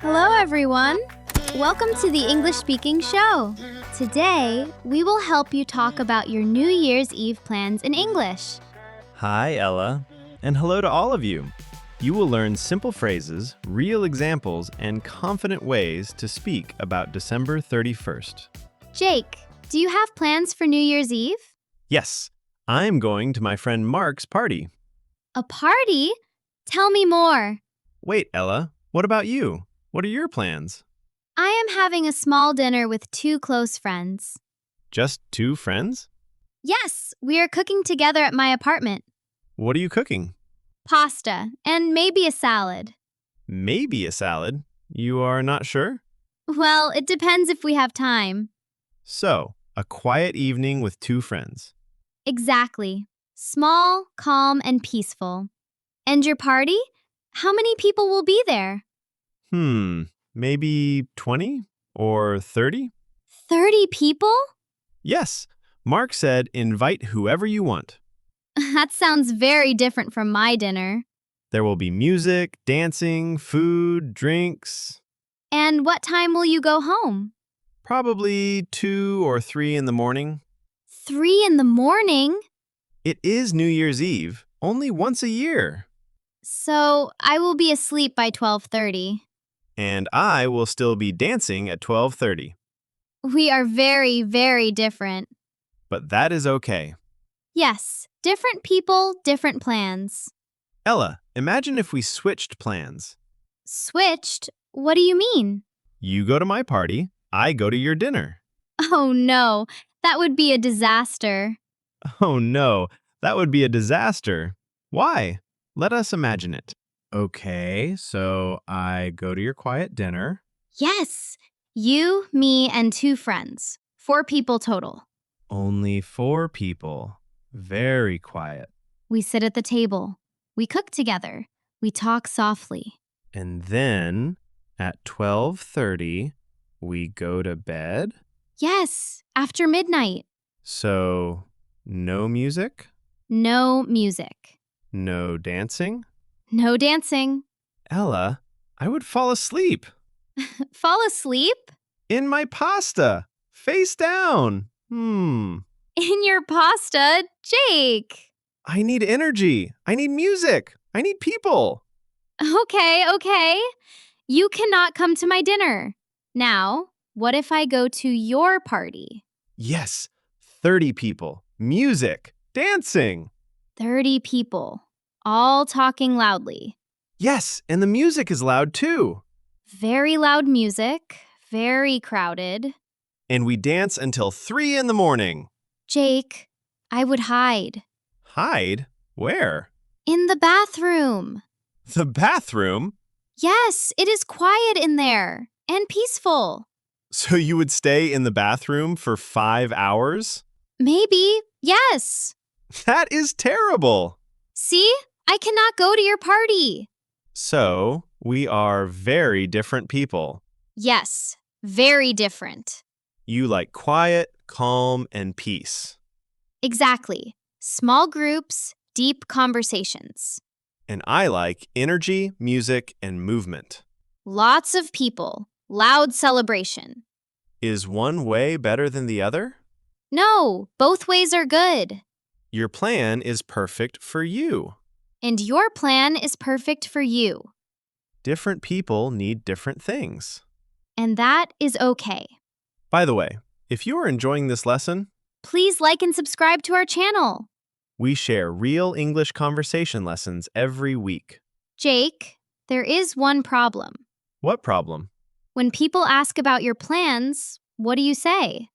Hello, everyone. Welcome to the English Speaking Show. Today, we will help you talk about your New Year's Eve plans in English. Hi, Ella, and hello to all of you. You will learn simple phrases, real examples, and confident ways to speak about December 31st. Jake, do you have plans for New Year's Eve? Yes, I'm going to my friend Mark's party. A party? Tell me more. Wait, Ella, what about you? What are your plans? I am having a small dinner with two close friends. Just two friends? Yes, we are cooking together at my apartment. What are you cooking? Pasta and maybe a salad. Maybe a salad. You are not sure? Well, it depends if we have time. So, a quiet evening with two friends. Exactly. Small, calm, and peaceful. And your party? How many people will be there? Maybe 20 or 30? 30 people? Yes, Mark said invite whoever you want. That sounds very different from my dinner. There will be music, dancing, food, drinks. And what time will you go home? Probably 2 or 3 in the morning. 3 in the morning? It is New Year's Eve, only once a year. So I will be asleep by 12:30. And I will still be dancing at 12:30. We are very, very different. But that is okay. Yes, different people, different plans. Ella, imagine if we switched plans. Switched? What do you mean? You go to my party, I go to your dinner. Oh no, that would be a disaster. Oh no, that would be a disaster. Why? Let us imagine it. Okay, so I go to your quiet dinner. Yes, you, me, and two friends. 4 people total. Only 4 people. Very quiet. We sit at the table. We cook together. We talk softly. And then at 12:30, we go to bed. Yes, after midnight. So, no music, No music. no dancing. No dancing. Ella, I would fall asleep. Fall asleep? In my pasta, face down. In your pasta, Jake. I need energy. I need music. I need people. Okay. You cannot come to my dinner. Now, what if I go to your party? Yes, 30 people, music, dancing. 30 people, all talking loudly. Yes, and the music is loud too. Very loud music, very crowded. And we dance until 3 in the morning. Jake, I would hide. Hide? Where? In the bathroom. The bathroom? Yes, it is quiet in there and peaceful. So you would stay in the bathroom for 5 hours? Maybe, yes. That is terrible. See, I cannot go to your party. So, we are very different people. Yes, very different. You like quiet, calm, and peace. Exactly. Small groups, deep conversations. And I like energy, music, and movement. Lots of people, loud celebration. Is one way better than the other? No, both ways are good. Your plan is perfect for you. And your plan is perfect for you. Different people need different things. And that is okay. By the way, if you are enjoying this lesson, Please like and subscribe to our channel. we share real English conversation lessons every week. Jake, there is one problem. What problem? When people ask about your plans, what do you say?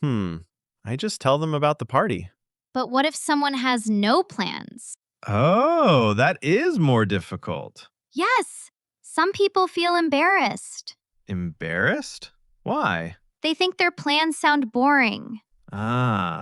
I just tell them about the party. But what if someone has no plans? Oh, that is more difficult. Yes, some people feel embarrassed. Embarrassed? Why? They think their plans sound boring.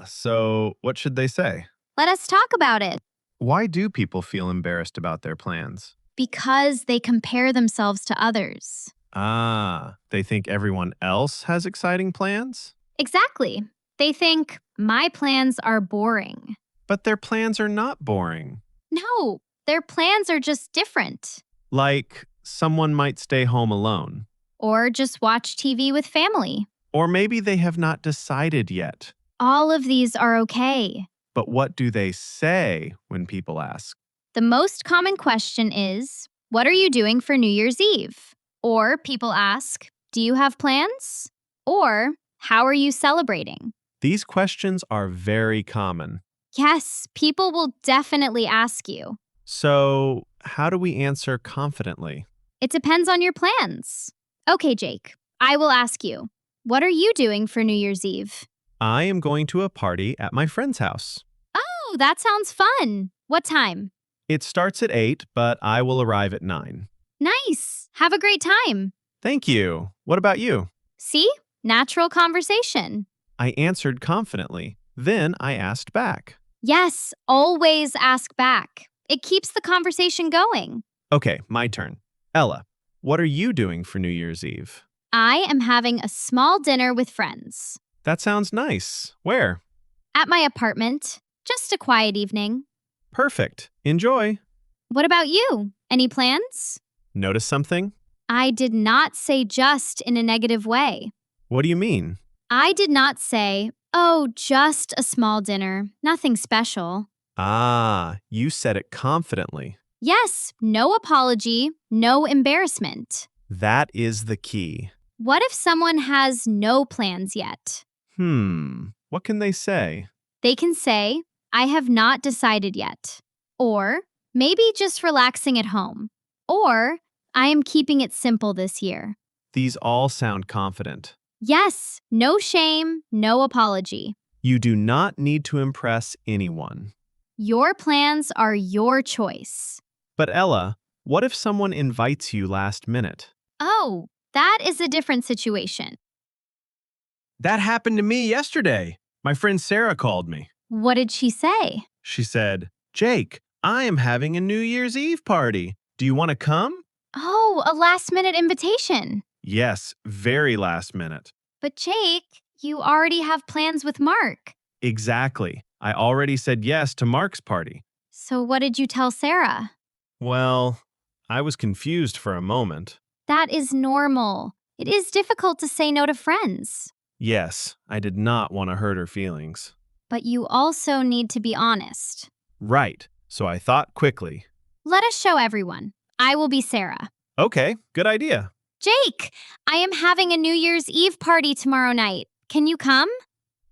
So what should they say? Let us talk about it. Why do people feel embarrassed about their plans? Because they compare themselves to others. They think everyone else has exciting plans? Exactly. They think, my plans are boring. But their plans are not boring. No, their plans are just different. Like, someone might stay home alone. Or just watch TV with family. Or maybe they have not decided yet. All of these are okay. But what do they say when people ask? The most common question is, what are you doing for New Year's Eve? Or people ask, do you have plans? Or, how are you celebrating? These questions are very common. Yes, people will definitely ask you. So, how do we answer confidently? It depends on your plans. Okay, Jake, I will ask you, what are you doing for New Year's Eve? I am going to a party at my friend's house. Oh, that sounds fun. What time? It starts at 8, but I will arrive at 9. Nice. Have a great time. Thank you. What about you? See? Natural conversation. I answered confidently. Then I asked back. Yes, always ask back. It keeps the conversation going. Okay, my turn. Ella, what are you doing for New Year's Eve? I am having a small dinner with friends. That sounds nice. Where? At my apartment. Just a quiet evening. Perfect. Enjoy. What about you? Any plans? Notice something? I did not say just in a negative way. What do you mean? I did not say, oh, just a small dinner, nothing special. Ah, you said it confidently. Yes, no apology, no embarrassment. That is the key. What if someone has no plans yet? What can they say? They can say, I have not decided yet. Or, maybe just relaxing at home. Or, I am keeping it simple this year. These all sound confident. Yes, no shame, no apology. You do not need to impress anyone. Your plans are your choice. But Ella, what if someone invites you last minute? Oh, that is a different situation. That happened to me yesterday. My friend Sarah called me. What did she say? She said, Jake, I am having a New Year's Eve party. Do you want to come? Oh, a last-minute invitation. Yes, very last minute. But Jake, you already have plans with Mark. Exactly. I already said yes to Mark's party. So what did you tell Sarah? Well, I was confused for a moment. That is normal. It is difficult to say no to friends. Yes, I did not want to hurt her feelings. But you also need to be honest. Right, so I thought quickly. Let us show everyone. I will be Sarah. Okay, good idea. Jake, I am having a New Year's Eve party tomorrow night. Can you come?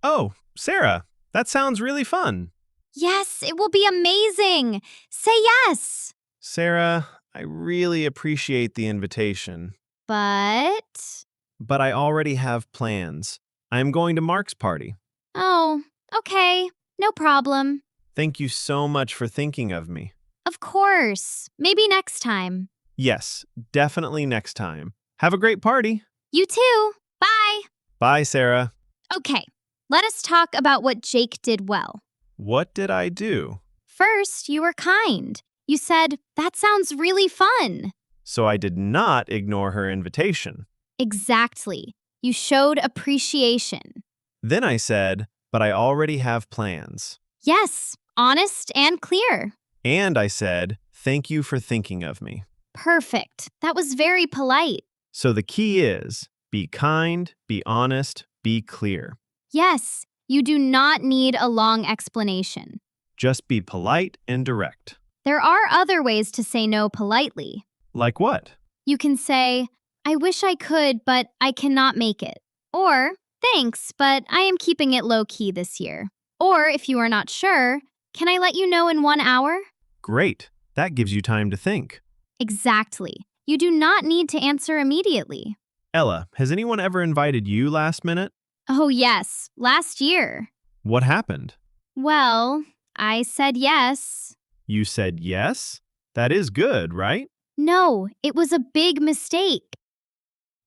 Oh, Sarah, that sounds really fun. Yes, it will be amazing. Say yes. Sarah, I really appreciate the invitation, But... but I already have plans. I am going to Mark's party. Oh, okay. No problem. Thank you so much for thinking of me. Of course. Maybe next time. Yes, definitely next time. Have a great party. You too. Bye. Bye, Sarah. Okay, let us talk about what Jake did well. What did I do? First, you were kind. You said, that sounds really fun. So I did not ignore her invitation. Exactly. You showed appreciation. Then I said, but I already have plans. Yes, honest and clear. And I said, thank you for thinking of me. Perfect. That was very polite. So the key is, be kind, be honest, be clear. Yes, you do not need a long explanation. Just be polite and direct. There are other ways to say no politely. Like what? You can say, I wish I could, but I cannot make it. Or, thanks, but I am keeping it low-key this year. Or, if you are not sure, can I let you know in 1 hour? Great. That gives you time to think. Exactly. You do not need to answer immediately. Ella, has anyone ever invited you last minute? Oh, yes, last year. What happened? Well, I said yes. You said yes? That is good, right? No, it was a big mistake.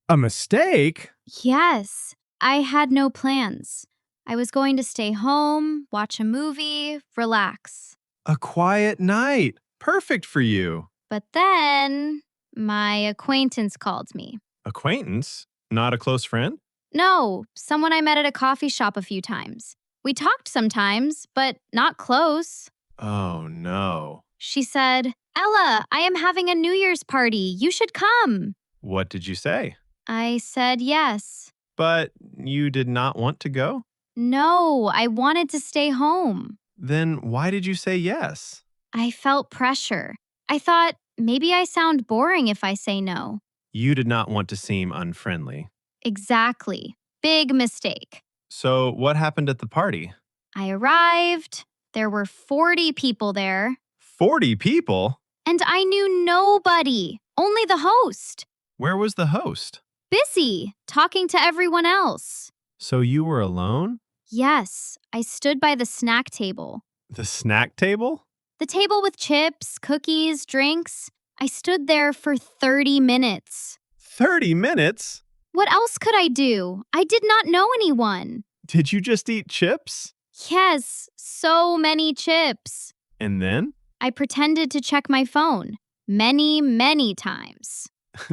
A mistake? Yes, I had no plans. I was going to stay home, watch a movie, relax. A quiet night. Perfect for you. But then, my acquaintance called me. Acquaintance? Not a close friend? No, someone I met at a coffee shop a few times. We talked sometimes, but not close. Oh, no. She said, Ella, I am having a New Year's party. You should come. What did you say? I said yes. But you did not want to go? No, I wanted to stay home. Then why did you say yes? I felt pressure. I thought maybe I sound boring if I say no. You did not want to seem unfriendly. Exactly. Big mistake. So, what happened at the party? I arrived. There were 40 people there. 40 people? And I knew nobody, only the host. Where was the host? Busy, talking to everyone else. So, you were alone? Yes, I stood by the snack table. The snack table? The table with chips, cookies, drinks. I stood there for 30 minutes. 30 minutes? What else could I do? I did not know anyone. Did you just eat chips? Yes, so many chips. And then? I pretended to check my phone many, many times.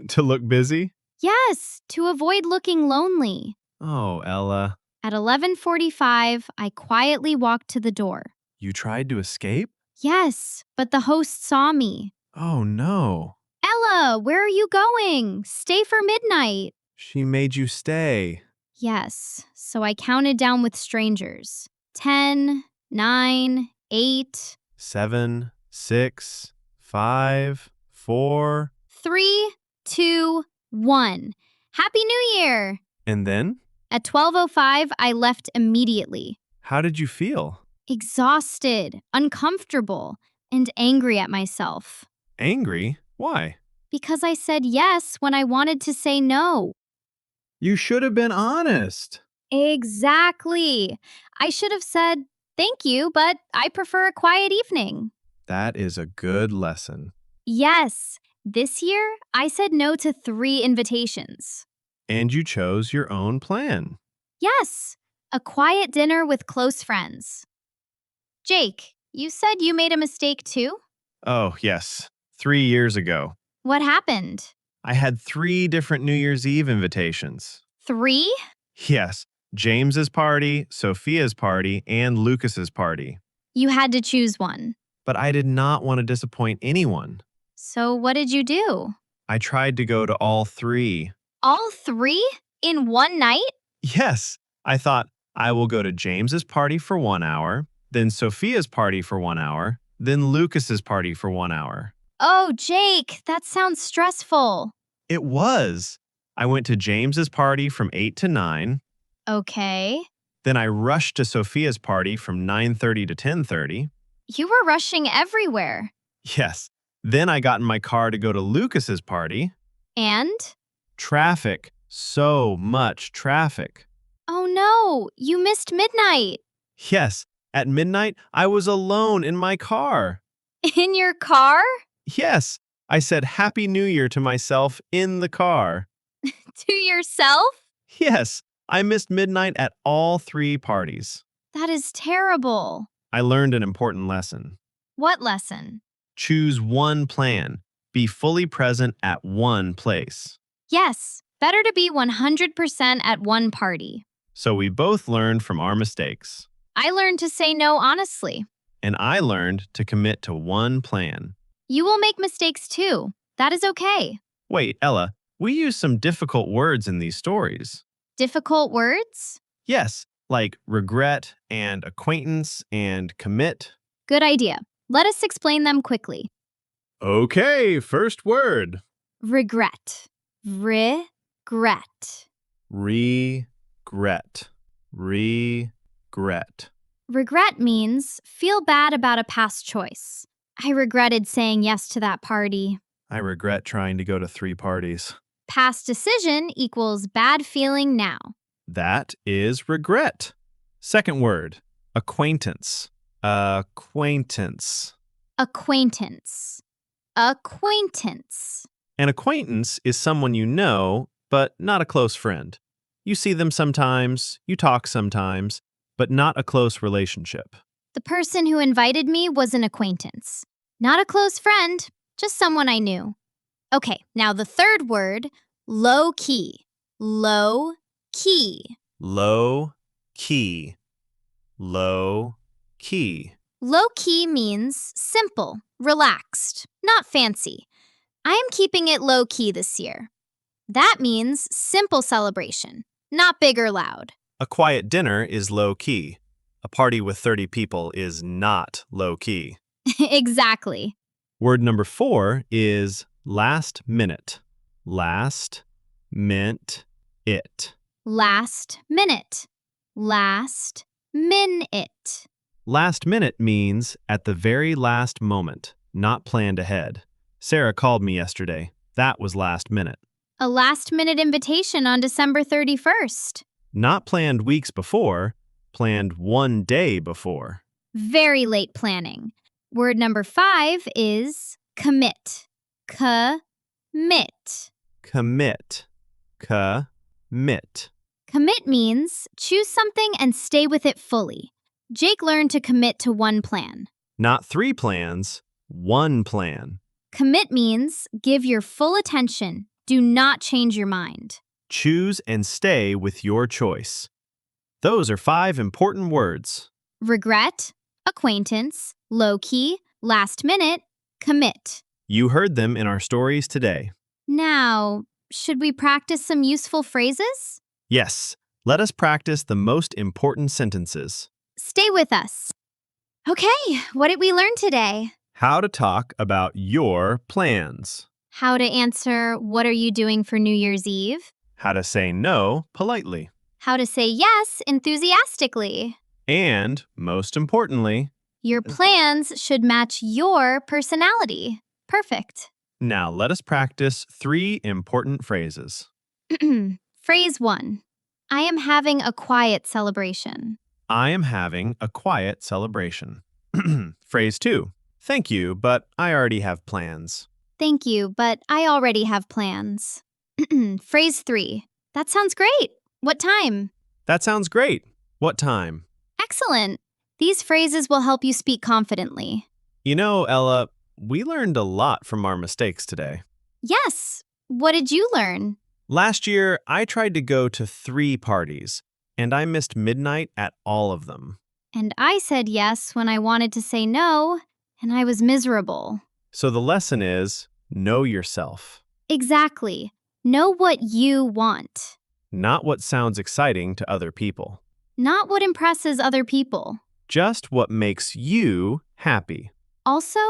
To look busy? Yes, to avoid looking lonely. Oh, Ella. At 11:45, I quietly walked to the door. You tried to escape? Yes, but the host saw me. Oh, no. Ella, where are you going? Stay for midnight. She made you stay. Yes, so I counted down with strangers. 10, 9, 8, 7, 6, 5, 4. 3, 2, 1. Happy New Year! And then? At 12:05, I left immediately. How did you feel? Exhausted, uncomfortable, and angry at myself. Angry? Why? Because I said yes when I wanted to say no. You should have been honest. Exactly. I should have said, thank you, but I prefer a quiet evening. That is a good lesson. Yes, this year I said no to 3 invitations. And you chose your own plan. Yes, a quiet dinner with close friends. Jake, you said you made a mistake too? Oh, yes. 3 years ago. What happened? I had 3 different New Year's Eve invitations. 3? Yes, James's party, Sophia's party, and Lucas's party. You had to choose one. But I did not want to disappoint anyone. So what did you do? I tried to go to all 3. All 3? In one night? Yes, I thought I will go to James's party for 1 hour, then Sophia's party for 1 hour, then Lucas's party for 1 hour. Oh, Jake, that sounds stressful. It was. I went to James's party from 8 to 9. Okay. Then I rushed to Sophia's party from 9:30 to 10:30. You were rushing everywhere. Yes. Then I got in my car to go to Lucas's party. And? Traffic. So much traffic. Oh no, you missed midnight. Yes. At midnight, I was alone in my car. In your car? Yes. I said Happy New Year to myself in the car. To yourself? Yes. I missed midnight at all 3 parties. That is terrible. I learned an important lesson. What lesson? Choose one plan. Be fully present at one place. Yes, better to be 100% at one party. So we both learned from our mistakes. I learned to say no honestly. And I learned to commit to one plan. You will make mistakes too. That is okay. Wait, Ella, we use some difficult words in these stories. Difficult words? Yes, like regret and acquaintance and commit. Good idea. Let us explain them quickly. Okay, first word. Regret. Regret. Regret. Regret. Regret means feel bad about a past choice. I regretted saying yes to that party. I regret trying to go to 3 parties. Past decision equals bad feeling now. That is regret. Second word. Acquaintance. Acquaintance. Acquaintance. Acquaintance. An acquaintance is someone you know, but not a close friend. You see them sometimes, you talk sometimes, but not a close relationship. The person who invited me was an acquaintance. Not a close friend, just someone I knew. Okay, now the third word, low key. Low key. Low key. Low key. Low-key means simple, relaxed, not fancy. I am keeping it low-key this year. That means simple celebration, not big or loud. A quiet dinner is low-key. A party with 30 people is not low-key. Exactly. Word number 4 is last minute. Last mint it. Last minute. Last minute. Last minute means at the very last moment, not planned ahead. Sarah called me yesterday. That was last minute. A last-minute invitation on December 31st. Not planned weeks before, planned one day before. Very late planning. Word number 5 is commit. Commit. Commit. Commit. Commit means choose something and stay with it fully. Jake learned to commit to one plan. Not 3 plans, 1 plan. Commit means give your full attention. Do not change your mind. Choose and stay with your choice. Those are 5 important words. Regret, acquaintance, low-key, last minute, commit. You heard them in our stories today. Now, should we practice some useful phrases? Yes, let us practice the most important sentences. Stay with us. Okay, what did we learn today? How to talk about your plans. How to answer, what are you doing for New Year's Eve? How to say no politely. How to say yes enthusiastically. And, most importantly, Your plans should match your personality. Perfect. now let us practice 3 important phrases. Phrase 1. I am having a quiet celebration. I am having a quiet celebration. Phrase 2. Thank you, but I already have plans. Thank you, but I already have plans. Phrase 3. That sounds great. What time? That sounds great. What time? Excellent. These phrases will help you speak confidently. You know, Ella, we learned a lot from our mistakes today. Yes. What did you learn? Last year, I tried to go to 3 parties, and I missed midnight at all of them. And I said yes when I wanted to say no, and I was miserable. So the lesson is, know yourself. Exactly. Know what you want, Not what sounds exciting to other people. not what impresses other people. Just what makes you happy. Also,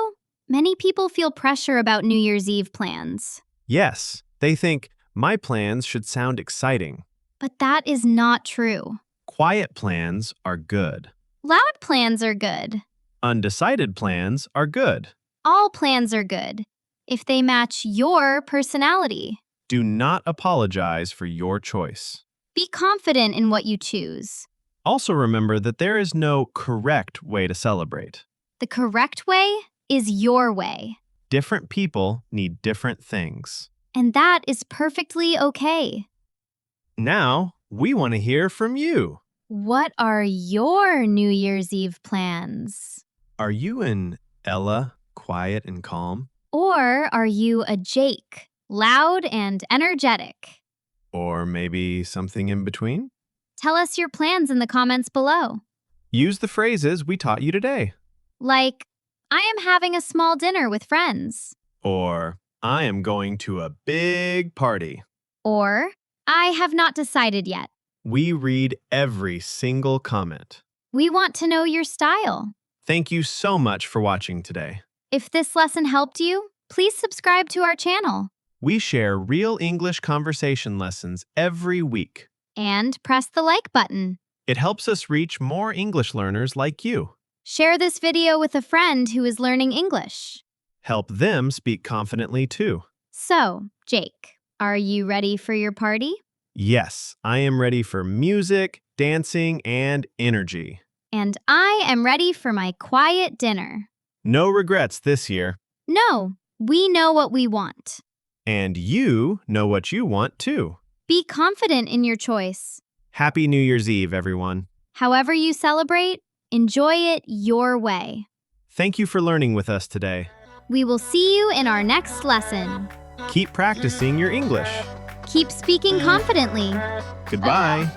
many people feel pressure about New Year's Eve plans. Yes, they think, my plans should sound exciting. But that is not true. Quiet plans are good. Loud plans are good. Undecided plans are good. All plans are good if they match your personality. Do not apologize for your choice. Be confident in what you choose. Also remember that there is no correct way to celebrate. The correct way is your way, Different people need different things. and that is perfectly okay. Now, we want to hear from you. What are your New Year's Eve plans? Are you an Ella, quiet and calm? Or are you a Jake, loud and energetic? Or maybe something in between? Tell us your plans in the comments below. Use the phrases we taught you today. Like, I am having a small dinner with friends. Or, I am going to a big party. Or, I have not decided yet. We read every single comment. We want to know your style. Thank you so much for watching today. If this lesson helped you, please subscribe to our channel We share real English conversation lessons every week. and press the like button. It helps us reach more English learners like you. Share this video with a friend who is learning English. Help them speak confidently too. So, Jake, are you ready for your party? Yes, I am ready for music, dancing, and energy. And I am ready for my quiet dinner. No regrets this year. No, we know what we want. And you know what you want too. Be confident in your choice. Happy New Year's Eve, everyone. However you celebrate, enjoy it your way. Thank you for learning with us today. We will see you in our next lesson. Keep practicing your English. Keep speaking confidently. Goodbye.